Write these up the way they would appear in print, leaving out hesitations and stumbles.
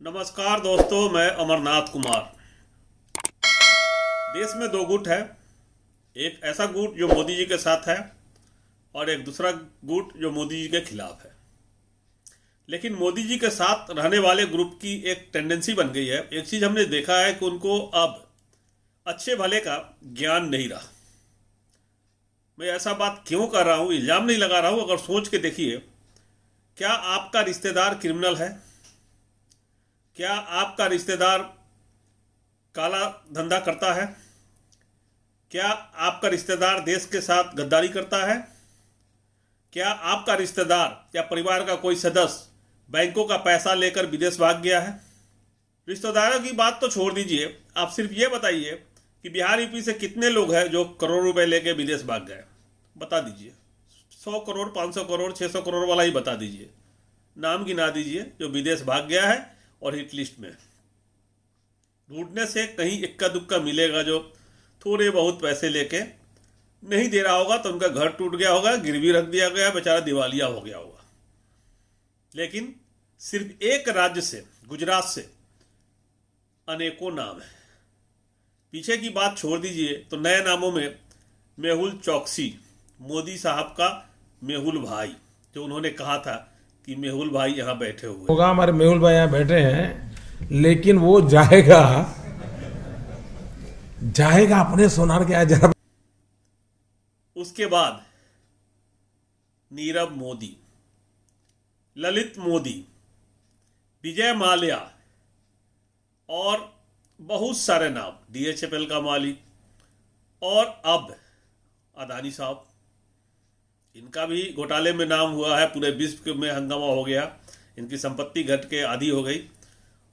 नमस्कार दोस्तों, मैं अमरनाथ कुमार। देश में दो गुट है। एक ऐसा गुट जो मोदी जी के साथ है और एक दूसरा गुट जो मोदी जी के खिलाफ है। लेकिन मोदी जी के साथ रहने वाले ग्रुप की एक टेंडेंसी बन गई है। एक चीज़ हमने देखा है कि उनको अब अच्छे भले का ज्ञान नहीं रहा। मैं ऐसा बात क्यों कर रहा हूँ, इल्ज़ाम नहीं लगा रहा हूँ। अगर सोच के देखिए, क्या आपका रिश्तेदार क्रिमिनल है? क्या आपका रिश्तेदार काला धंधा करता है? क्या आपका रिश्तेदार देश के साथ गद्दारी करता है? क्या आपका रिश्तेदार या परिवार का कोई सदस्य बैंकों का पैसा लेकर विदेश भाग गया है? रिश्तेदारों की बात तो छोड़ दीजिए, आप सिर्फ ये बताइए कि बिहार यूपी से कितने लोग हैं जो करोड़ रुपए लेके विदेश भाग गए? बता दीजिए। 100 करोड़, 500 करोड़, 600 करोड़ वाला ही बता दीजिए। नाम गिना दीजिए जो विदेश भाग गया है और हिट लिस्ट में। ढूंढने से कहीं इक्का दुक्का मिलेगा जो थोड़े बहुत पैसे लेके नहीं दे रहा होगा, तो उनका घर टूट गया होगा, गिरवी रख दिया गया, बेचारा दिवालिया हो गया होगा। लेकिन सिर्फ एक राज्य से, गुजरात से अनेकों नाम है। पीछे की बात छोड़ दीजिए तो नए नामों में मेहुल चौकसी, मोदी साहब का मेहुल भाई, जो उन्होंने कहा था कि मेहुल भाई यहाँ बैठे हुए होगा, हमारे मेहुल भाई यहाँ बैठे हैं, लेकिन वो जाएगा जाएगा अपने सोनार के यहाँ जरा। उसके बाद नीरव मोदी, ललित मोदी, विजय माल्या और बहुत सारे नाम, डीएचएफएल का मालिक, और अब अदानी साहब, इनका भी घोटाले में नाम हुआ है। पूरे विश्व में हंगामा हो गया। इनकी संपत्ति घट के आधी हो गई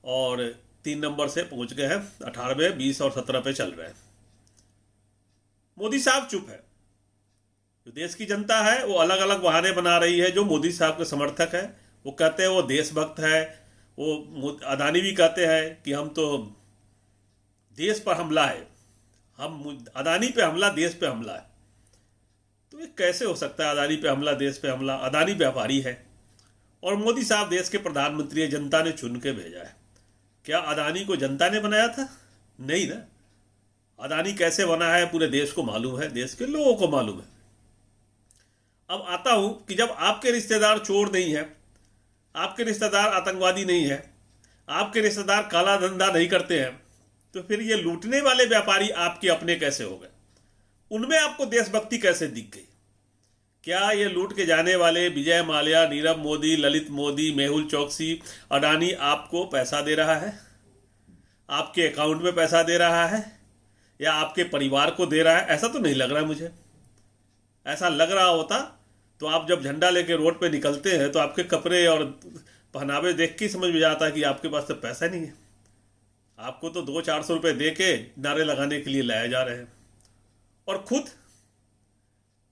और 3 नंबर से पहुंच गए हैं, 18वें, 20 और 17 पे चल रहे हैं। मोदी साहब चुप है। जो देश की जनता है वो अलग अलग बहाने बना रही है। जो मोदी साहब के समर्थक है वो कहते हैं वो देशभक्त है। वो अदानी भी कहते हैं कि हम तो देश पर हमला है, हम अदानी पे हमला, देश पे हमला है। तो ये कैसे हो सकता है? अदानी पे हमला, देश पे हमला। अदानी व्यापारी है और मोदी साहब देश के प्रधानमंत्री है, जनता ने चुन के भेजा है। क्या अदानी को जनता ने बनाया था? नहीं ना। अदानी कैसे बना है पूरे देश को मालूम है, देश के लोगों को मालूम है। अब आता हूं कि जब आपके रिश्तेदार चोर नहीं है, आपके रिश्तेदार आतंकवादी नहीं है, आपके रिश्तेदार काला धंधा नहीं करते हैं, तो फिर ये लूटने वाले व्यापारी आपके अपने कैसे हो गए? उनमें आपको देशभक्ति कैसे दिख गई? क्या ये लूट के जाने वाले विजय माल्या, नीरव मोदी, ललित मोदी, मेहुल चौकसी, अडानी आपको पैसा दे रहा है? आपके अकाउंट में पैसा दे रहा है या आपके परिवार को दे रहा है? ऐसा तो नहीं लग रहा मुझे। ऐसा लग रहा होता तो आप जब झंडा लेके रोड पे निकलते हैं तो आपके कपड़े और पहनावे देख के समझ में जाता है कि आपके पास तो पैसा नहीं है। आपको तो 200-400 रुपये दे के नारे लगाने के लिए लाए जा रहे हैं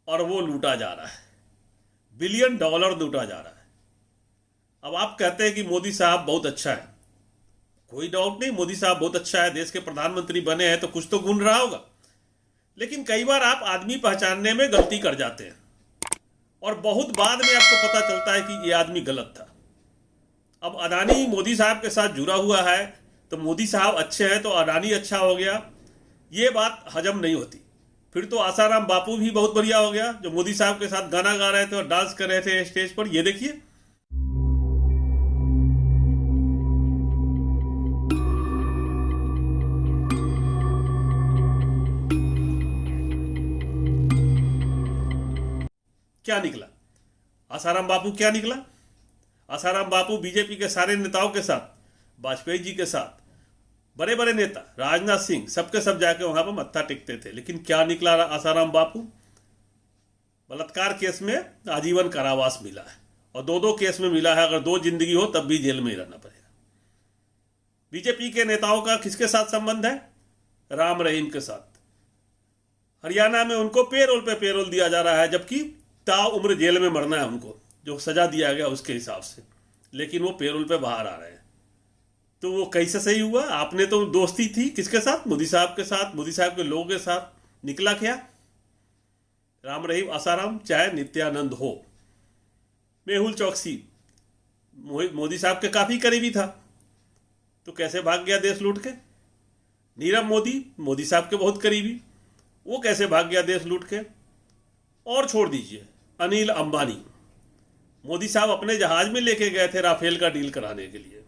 और वो लूटा जा रहा है। $1 बिलियन लूटा जा रहा है। अब आप कहते हैं कि मोदी साहब बहुत अच्छा है। कोई डाउट नहीं, मोदी साहब बहुत अच्छा है, देश के प्रधानमंत्री बने हैं तो कुछ तो गुण रहा होगा। लेकिन कई बार आप आदमी पहचानने में गलती कर जाते हैं और बहुत बाद में आपको पता चलता है कि ये आदमी गलत था। अब अदानी मोदी साहब के साथ जुड़ा हुआ है तो मोदी साहब अच्छे हैं तो अडानी अच्छा हो गया, ये बात हजम नहीं होती। फिर तो आसाराम बापू भी बहुत बढ़िया हो गया, जो मोदी साहब के साथ गाना गा रहे थे और डांस कर रहे थे स्टेज पर। ये देखिए, क्या निकला? आसाराम बापू क्या निकला? आसाराम बापू बीजेपी के सारे नेताओं के साथ, वाजपेयी जी के साथ, बड़े बड़े नेता, राजनाथ सिंह, सबके सब जाके वहां पर मत्था टेकते थे। लेकिन क्या निकला आसाराम बापू? बलात्कार केस में आजीवन कारावास मिला है और 2-2 केस में मिला है। अगर 2 जिंदगी हो तब भी जेल में ही रहना पड़ेगा। बीजेपी के नेताओं का किसके साथ संबंध है? राम रहीम के साथ। हरियाणा में उनको पेरोल पे पेरोल दिया जा रहा है, जबकि ताउम्र जेल में मरना है उनको, जो सजा दिया गया उसके हिसाब से। लेकिन वो पेरोल पे बाहर आ रहे हैं। तो वो कैसे सही हुआ? आपने तो दोस्ती थी किसके साथ? मोदी साहब के साथ, मोदी साहब के लोगों के साथ। निकला क्या? राम रहीम, आसाराम, चाहे नित्यानंद हो। मेहुल चौकसी मोदी साहब के काफी करीबी था। तो कैसे भाग गया देश लूट के? नीरव मोदी, मोदी साहब के बहुत करीबी, वो कैसे भाग गया देश लूट के? और छोड़ दीजिए अनिल अंबानी, मोदी साहब अपने जहाज में लेके गए थे राफेल का डील कराने के लिए,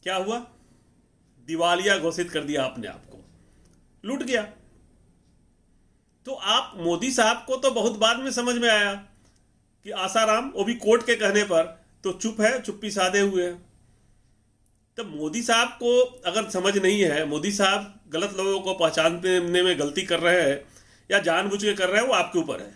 क्या हुआ? दिवालिया घोषित कर दिया आपने आपको, लूट गया। तो आप मोदी साहब को तो बहुत बाद में समझ में आया कि आसाराम, वो भी कोर्ट के कहने पर, तो चुप है, चुप्पी साधे हुए हैं। तब मोदी साहब को अगर समझ नहीं है, मोदी साहब गलत लोगों को पहचानने में गलती कर रहे हैं या जानबूझ के कर रहे हैं, वो आपके ऊपर है।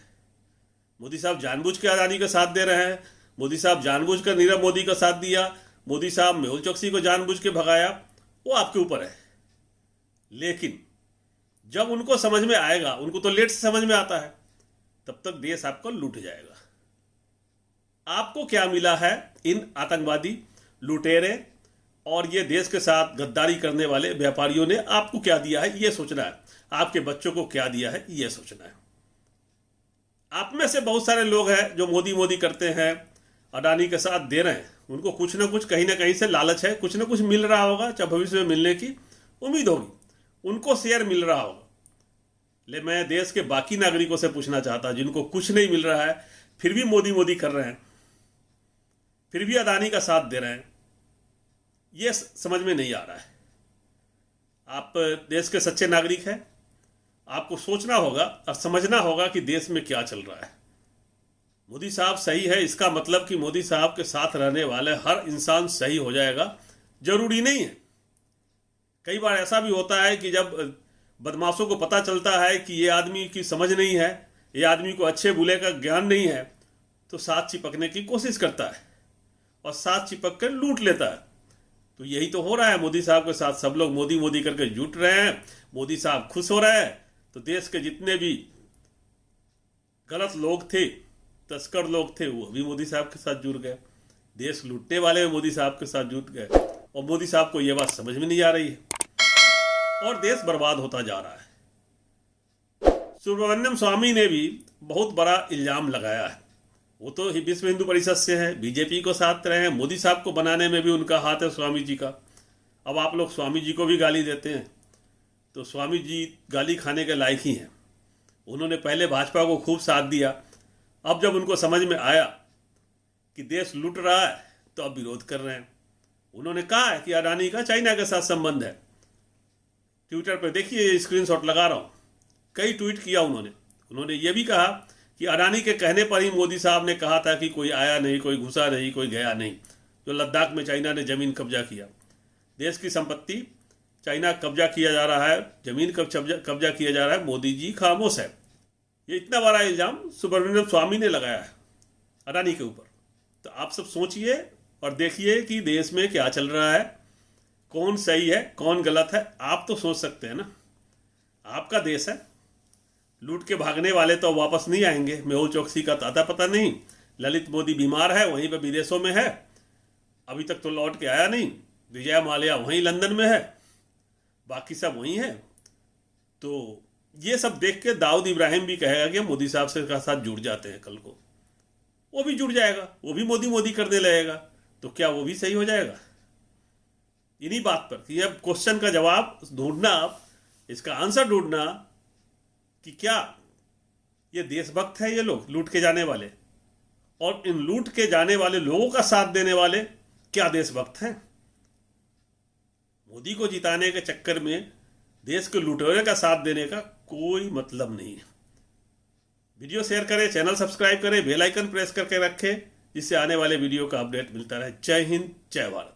मोदी साहब जानबूझ के अडानी का साथ दे रहे हैं, मोदी साहब जानबूझ कर नीरव मोदी का साथ दिया, मोदी साहब मेहुल चोकसी को जानबूझ के भगाया, वो आपके ऊपर है। लेकिन जब उनको समझ में आएगा, उनको तो लेट से समझ में आता है, तब तक देश आपको लूट जाएगा। आपको क्या मिला है इन आतंकवादी, लुटेरे और ये देश के साथ गद्दारी करने वाले व्यापारियों ने आपको क्या दिया है, ये सोचना है। आपके बच्चों को क्या दिया है, ये सोचना है। आप में से बहुत सारे लोग हैं जो मोदी मोदी करते हैं, अडानी के साथ दे रहे हैं, उनको कुछ ना कुछ कहीं ना कहीं से लालच है, कुछ ना कुछ मिल रहा होगा, चाहे भविष्य में मिलने की उम्मीद होगी, उनको शेयर मिल रहा होगा। लेकिन मैं देश के बाकी नागरिकों से पूछना चाहता, जिनको कुछ नहीं मिल रहा है फिर भी मोदी मोदी कर रहे हैं, फिर भी अडानी का साथ दे रहे हैं, ये समझ में नहीं आ रहा है। आप देश के सच्चे नागरिक हैं, आपको सोचना होगा और समझना होगा कि देश में क्या चल रहा है। मोदी साहब सही है, इसका मतलब कि मोदी साहब के साथ रहने वाले हर इंसान सही हो जाएगा, जरूरी नहीं है। कई बार ऐसा भी होता है कि जब बदमाशों को पता चलता है कि ये आदमी की समझ नहीं है, ये आदमी को अच्छे बुरे का ज्ञान नहीं है, तो साथ चिपकने की कोशिश करता है और साथ चिपक कर लूट लेता है। तो यही तो हो रहा है मोदी साहब के साथ। सब लोग मोदी मोदी करके जुट रहे हैं, मोदी साहब खुश हो रहे हैं, तो देश के जितने भी गलत लोग थे, तस्कर लोग थे, वो भी मोदी साहब के साथ जुड़ गए। देश लूटने वाले मोदी साहब के साथ जुट गए और मोदी साहब को ये बात समझ में नहीं आ रही है और देश बर्बाद होता जा रहा है। सुब्रमण्यम स्वामी ने भी बहुत बड़ा इल्जाम लगाया है। वो तो विश्व हिंदू परिषद से है, बीजेपी को साथ रहे हैं, मोदी साहब को बनाने में भी उनका हाथ है, स्वामी जी का। अब आप लोग स्वामी जी को भी गाली देते हैं, तो स्वामी जी गाली खाने के लायक ही हैं। उन्होंने पहले भाजपा को खूब साथ दिया, अब जब उनको समझ में आया कि देश लूट रहा है तो अब विरोध कर रहे हैं। उन्होंने कहा है कि अडानी का चाइना के साथ संबंध है। ट्विटर पर देखिए, स्क्रीनशॉट लगा रहा हूँ, कई ट्वीट किया उन्होंने ये भी कहा कि अडानी के कहने पर ही मोदी साहब ने कहा था कि कोई आया नहीं, कोई घुसा नहीं, कोई गया नहीं। जो लद्दाख में चाइना ने ज़मीन कब्जा किया, देश की संपत्ति चाइना कब्जा किया जा रहा है, ज़मीन कब्जा किया जा रहा है, मोदी जी खामोश है। ये इतना बड़ा इल्ज़ाम सुब्रमण्यम स्वामी ने लगाया है अडानी के ऊपर। तो आप सब सोचिए और देखिए कि देश में क्या चल रहा है, कौन सही है कौन गलत है। आप तो सोच सकते हैं ना, आपका देश है, लूट के भागने वाले तो वापस नहीं आएंगे। मेहुल चोकसी का ताता पता नहीं, ललित मोदी बीमार है, वहीं पे विदेशों में है, अभी तक तो लौट के आया नहीं। विजय माल्या वहीं लंदन में है, बाकी सब वहीं है। तो ये सब देख के दाऊद इब्राहिम भी कहेगा कि मोदी साहब से का साथ जुड़ जाते हैं, कल को वो भी जुड़ जाएगा, वो भी मोदी मोदी करने लगेगा, तो क्या वो भी सही हो जाएगा? इन्हीं बात पर कि अब क्वेश्चन का जवाब ढूंढना, आप इसका आंसर ढूंढना कि क्या ये देशभक्त है, ये लोग लूट के जाने वाले, और इन लूट के जाने वाले लोगों का साथ देने वाले क्या देशभक्त हैं? मोदी को जिताने के चक्कर में देश के लुटेरे का साथ देने का कोई मतलब नहीं है। वीडियो शेयर करें, चैनल सब्सक्राइब करें, बेल आइकन प्रेस करके रखें, जिससे आने वाले वीडियो का अपडेट मिलता रहे। जय हिंद, जय भारत।